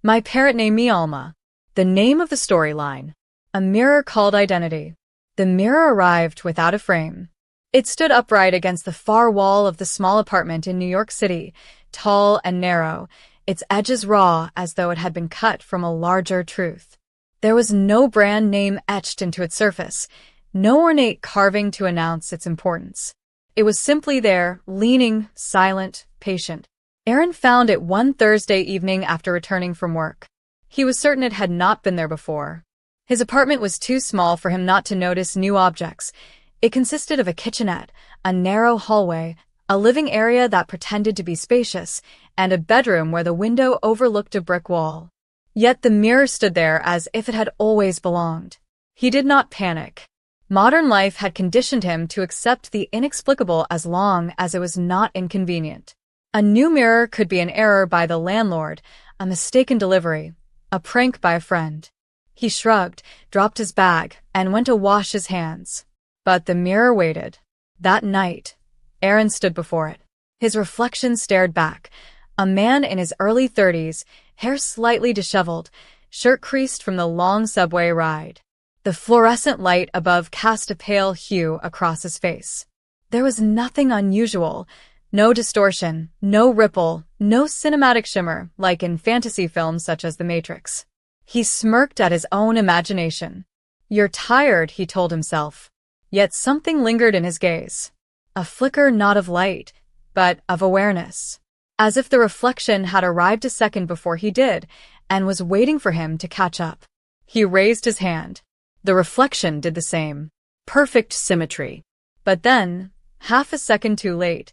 My parent named me Alma. The name of the storyline. A mirror called Identity. The mirror arrived without a frame. It stood upright against the far wall of the small apartment in New York City, tall and narrow, its edges raw as though it had been cut from a larger truth. There was no brand name etched into its surface, no ornate carving to announce its importance. It was simply there, leaning, silent, patient. Aaron found it one Thursday evening after returning from work. He was certain it had not been there before. His apartment was too small for him not to notice new objects. It consisted of a kitchenette, a narrow hallway, a living area that pretended to be spacious, and a bedroom where the window overlooked a brick wall. Yet the mirror stood there as if it had always belonged. He did not panic. Modern life had conditioned him to accept the inexplicable as long as it was not inconvenient. A new mirror could be an error by the landlord, a mistaken delivery, a prank by a friend. He shrugged, dropped his bag, and went to wash his hands. But the mirror waited. That night, Aaron stood before it. His reflection stared back. A man in his early 30s, hair slightly disheveled, shirt creased from the long subway ride. The fluorescent light above cast a pale hue across his face. There was nothing unusual, no distortion, no ripple, no cinematic shimmer like in fantasy films such as The Matrix. He smirked at his own imagination. "You're tired," he told himself. Yet something lingered in his gaze. A flicker not of light, but of awareness. As if the reflection had arrived a second before he did, and was waiting for him to catch up. He raised his hand. The reflection did the same. Perfect symmetry. But then, half a second too late,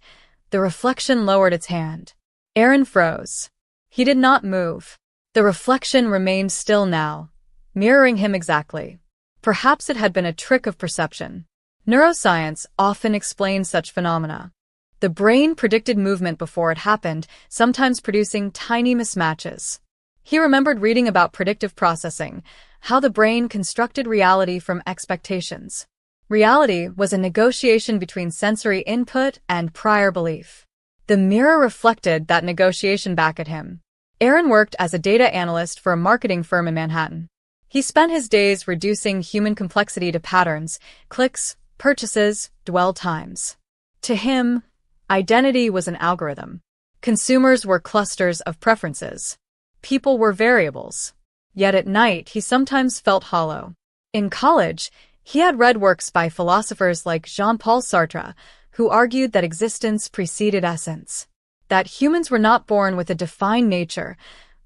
the reflection lowered its hand. Aaron froze. He did not move. The reflection remained still now, mirroring him exactly. Perhaps it had been a trick of perception. Neuroscience often explains such phenomena. The brain predicted movement before it happened, sometimes producing tiny mismatches. He remembered reading about predictive processing, how the brain constructed reality from expectations. Reality was a negotiation between sensory input and prior belief. The mirror reflected that negotiation back at him. Aaron worked as a data analyst for a marketing firm in Manhattan. He spent his days reducing human complexity to patterns, clicks, purchases, dwell times. To him, identity was an algorithm. Consumers were clusters of preferences. People were variables. Yet at night, he sometimes felt hollow. In college, he had read works by philosophers like Jean-Paul Sartre, who argued that existence preceded essence. That humans were not born with a defined nature,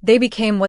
they became what